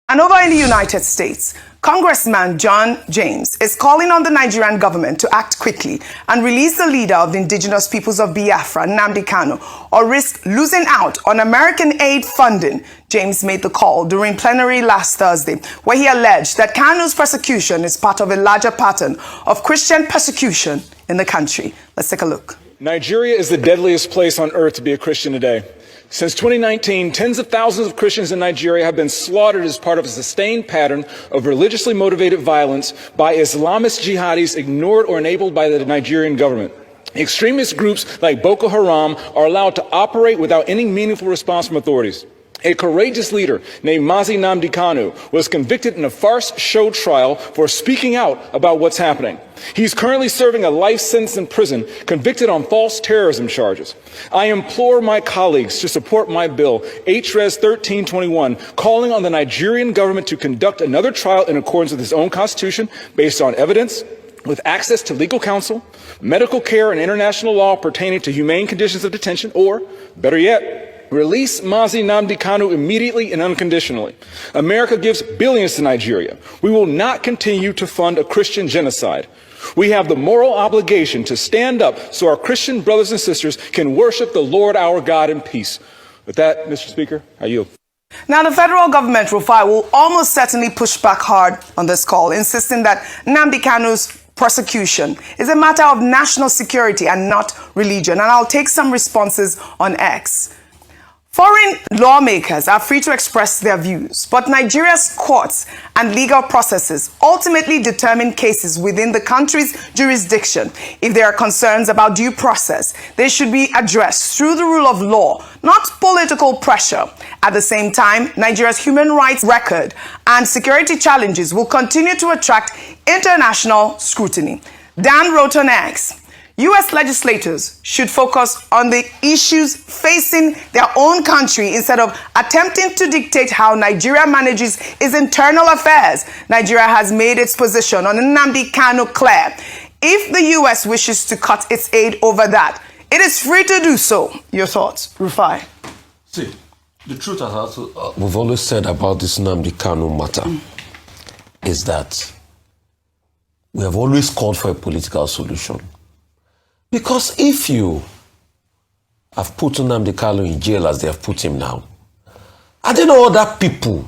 And over in the United States, Congressman John James is calling on the Nigerian government to act quickly and release the leader of the indigenous peoples of Biafra, Nnamdi Kanu, or risk losing out on American aid funding. James made the call during plenary last Thursday, where he alleged that Kanu's persecution is part of a larger pattern of Christian persecution in the country. Let's take a look. Nigeria is the deadliest place on earth to be a Christian today. Since 2019, tens of thousands of Christians in Nigeria have been slaughtered as part of a sustained pattern of religiously motivated violence by Islamist jihadis ignored or enabled by the Nigerian government. Extremist groups like Boko Haram are allowed to operate without any meaningful response from authorities. A courageous leader named Nnamdi Kanu was convicted in a farce show trial for speaking out about what's happening. He's currently serving a life sentence in prison, convicted on false terrorism charges. I implore my colleagues to support my bill, HRES 1321, calling on the Nigerian government to conduct another trial in accordance with its own constitution, based on evidence, with access to legal counsel, medical care, and international law pertaining to humane conditions of detention, or, better yet, release Nnamdi Kanu immediately and unconditionally. America gives billions to Nigeria. We will not continue to fund a Christian genocide. We have the moral obligation to stand up so our Christian brothers and sisters can worship the Lord our God in peace. With that, Mr. Speaker, I yield. Now, the federal government, Rufai, will almost certainly push back hard on this call, insisting that Nnamdi Kanu's persecution is a matter of national security and not religion. And I'll take some responses on X. Foreign lawmakers are free to express their views, but Nigeria's courts and legal processes ultimately determine cases within the country's jurisdiction. If there are concerns about due process, they should be addressed through the rule of law, not political pressure. At the same time, Nigeria's human rights record and security challenges will continue to attract international scrutiny. Dan wrote on X, U.S. legislators should focus on the issues facing their own country instead of attempting to dictate how Nigeria manages its internal affairs. Nigeria has made its position on Nnamdi Kanu clear. If the U.S. wishes to cut its aid over that, it is free to do so. Your thoughts, Rufai? See, the truth is we've always said about this Nnamdi Kanu matter is that we have always called for a political solution. Because if you have put Nnamdi Kanu in jail as they have put him now, are there no other people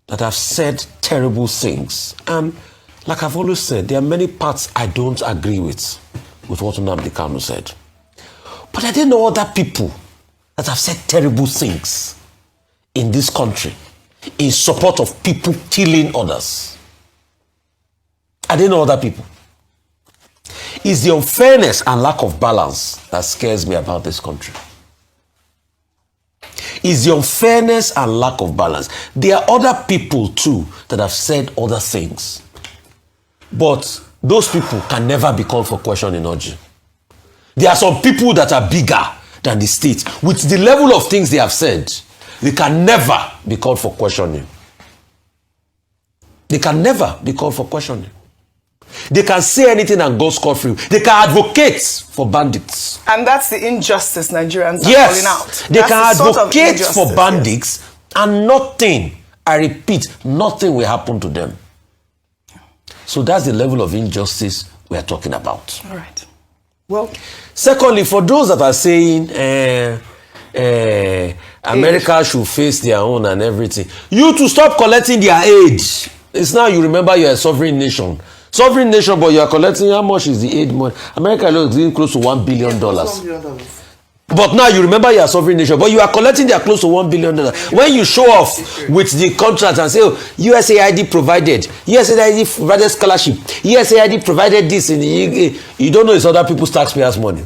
that have said terrible things? And like I've always said, there are many parts I don't agree with what Nnamdi Kanu said. But are there no other people that have said terrible things in this country in support of people killing others? Are there no other people? It's the unfairness and lack of balance that scares me about this country. It's the unfairness and lack of balance. There are other people too that have said other things. But those people can never be called for question in Oji. There are some people that are bigger than the state. With the level of things they have said, they can never be called for questioning. They can never be called for questioning. They can say anything and go scot-free. They can advocate for bandits. And that's the injustice Nigerians are calling out. They can advocate for bandits, and nothing, I repeat, nothing will happen to them. So that's the level of injustice we are talking about. All right. Well, secondly, for those that are saying America should face their own and everything, you to stop collecting their aid. It's now you remember you're a sovereign nation. Sovereign nation, but you are collecting, how much is the aid money? America is getting close to $1 billion. But now you remember you are a sovereign nation, but you are collecting their close to $1 billion. When you show off with the contract and say, oh, USAID provided, USAID provided scholarship, USAID provided this, and you don't know it's other people's taxpayers' money.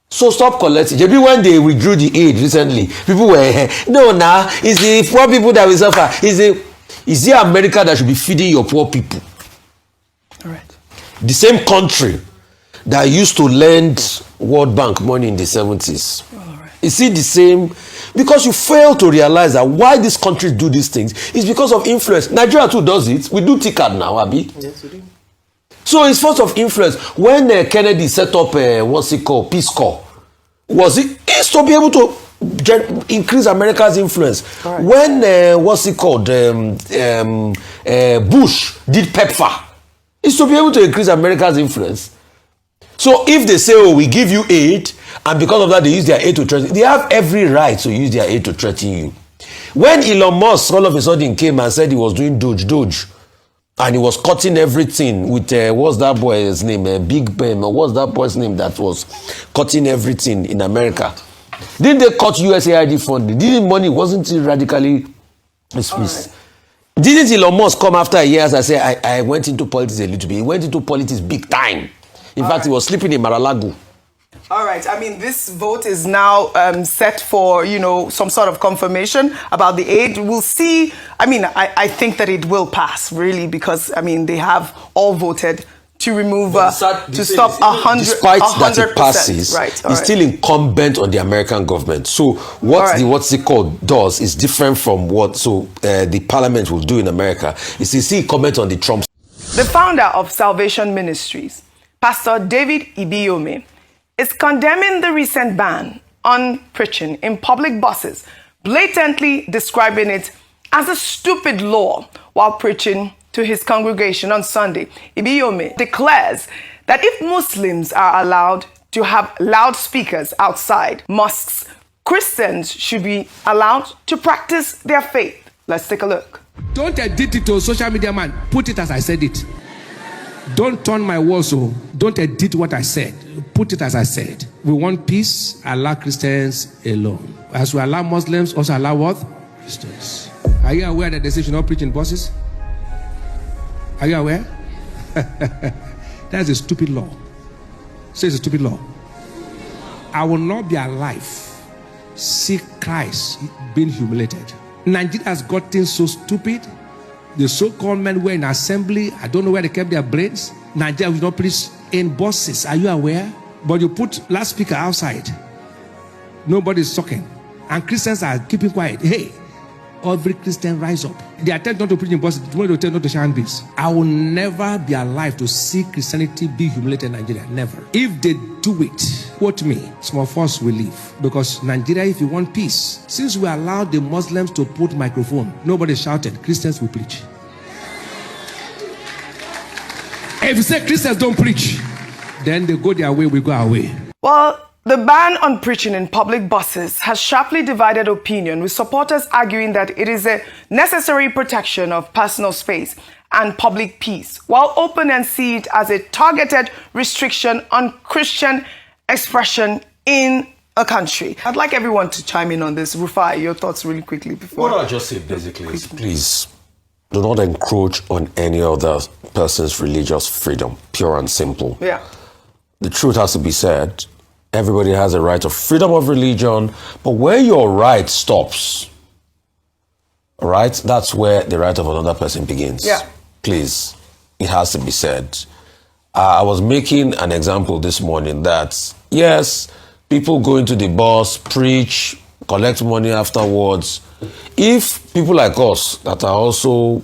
So stop collecting. Maybe when they withdrew the aid recently, people were, no, now, it's the poor people that will suffer. Is it America that should be feeding your poor people? All right. The same country that used to lend World Bank money in the 70s. Right. Is it the same? Because you fail to realize that why these countries do these things is because of influence. Nigeria too does it. We do TICAD now, Abi. Yes, we do. So it's force of influence. When Kennedy set up, what's it called, Peace Corps, was it is to be able to increase America's influence. Right. When what's it called? Bush did PEPFAR. It's to be able to increase America's influence. So if they say, oh, we give you aid, and because of that they use their aid to threaten, they have every right to use their aid to threaten you. When Elon Musk all of a sudden came and said he was doing Doge, and he was cutting everything with, what's that boy's name? Big Ben, or what's that boy's name that was cutting everything in America? Didn't they cut USAID funding? Didn't money, wasn't it radically dismissed? Right. Didn't Elon Musk come after a year, as I say, I went into politics a little bit. He went into politics big time. In fact, he was sleeping in Mar-a-Lago. All right. I mean, this vote is now set for, some sort of confirmation about the aid. We'll see. I mean, I think that it will pass, really, because, they have all voted to remove, to stop 100%. Despite that it passes, right, it's still incumbent on the American government. So what what's it called does is different from what the parliament will do in America. It's still incumbent on the Trump. The founder of Salvation Ministries, Pastor David Ibiyome, is condemning the recent ban on preaching in public buses, blatantly describing it as a stupid law while preaching to his congregation on Sunday. Ibiyome declares that if Muslims are allowed to have loudspeakers outside mosques, Christians should be allowed to practice their faith. Let's take a look. Don't edit it to social media, man. Put it as I said it. Don't turn my words, so don't edit what I said. Put it as I said. We want peace, allow Christians alone. As we allow Muslims, also allow what? Christians. Are you aware that they say you should not preach in buses? Are you aware? That's a stupid law. Say it's a stupid law. I will not be alive, see Christ being humiliated. Nigeria has gotten so stupid. The so-called men were in assembly. I don't know where they kept their brains. Nigeria will not preach in buses. Are you aware? But you put loudspeaker outside. Nobody's talking. And Christians are keeping quiet. Hey, every Christian rise up. They attempt not to preach in buses. Tomorrow they tell not to share hands. I will never be alive to see Christianity be humiliated in Nigeria. Never. If they do it, quote me, small force will leave. Because Nigeria, if you want peace, since we allowed the Muslims to put microphone, nobody shouted, Christians will preach. If you say Christians don't preach, then they go their way, we go our way. Well, the ban on preaching in public buses has sharply divided opinion, with supporters arguing that it is a necessary protection of personal space and public peace, while opponents see it as a targeted restriction on Christian expression in a country. I'd like everyone to chime in on this. Rufai, your thoughts really quickly before. What I'll just say basically is, please, do not encroach on any other person's religious freedom, pure and simple. Yeah. The truth has to be said. Everybody has a right of freedom of religion, but where your right stops, all right, that's where the right of another person begins. Yeah. Please, it has to be said. I was making an example this morning that, yes, people go into the bus, preach, collect money afterwards. If people like us that are also,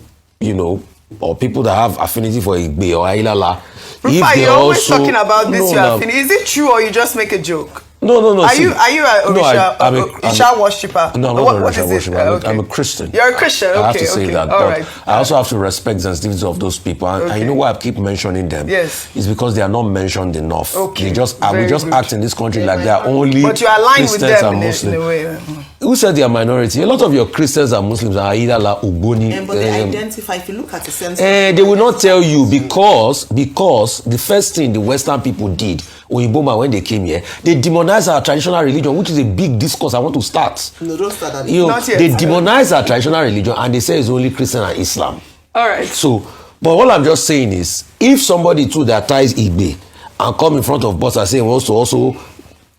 or people that have affinity for Igbe or Ailala, Rufai, you're always talking about this. Is it true or you just make a joke? No. Are you an Isha worshiper? No, I'm not an Isha worshiper. Okay. I'm a Christian. You're a Christian. Okay, I have to say that. All but right. I also have to respect the sensitivities of those people. And you know why I keep mentioning them? Yes. It's because they are not mentioned enough. Okay. We just act in this country like they are only But you align Christians with them and Muslims. in a way. Who said they are minority? A lot of your Christians and Muslims are either Ugboni. But they identify, if you look at the census. They will not tell you because the first thing the Western people did, Oyinboma, when they came here, they demonized our traditional religion, which is a big discourse I want to start. No, don't start that. Not yet. They demonized our traditional religion and they say it's only Christian and Islam. All right. So, but all I'm just saying is, if somebody too that ties Igbe and come in front of boss and say he wants to also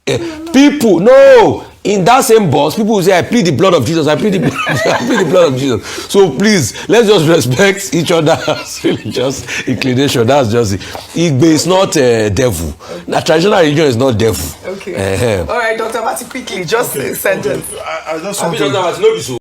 people, no, in that same bus, people will say, I plead the blood of Jesus, I plead the blood of Jesus. So please, let's just respect each other's religious inclination. That's just it. Igbe is not a devil. The traditional religion is not devil. Okay. All right, Dr. Mati, quickly, just a sentence. I just want to...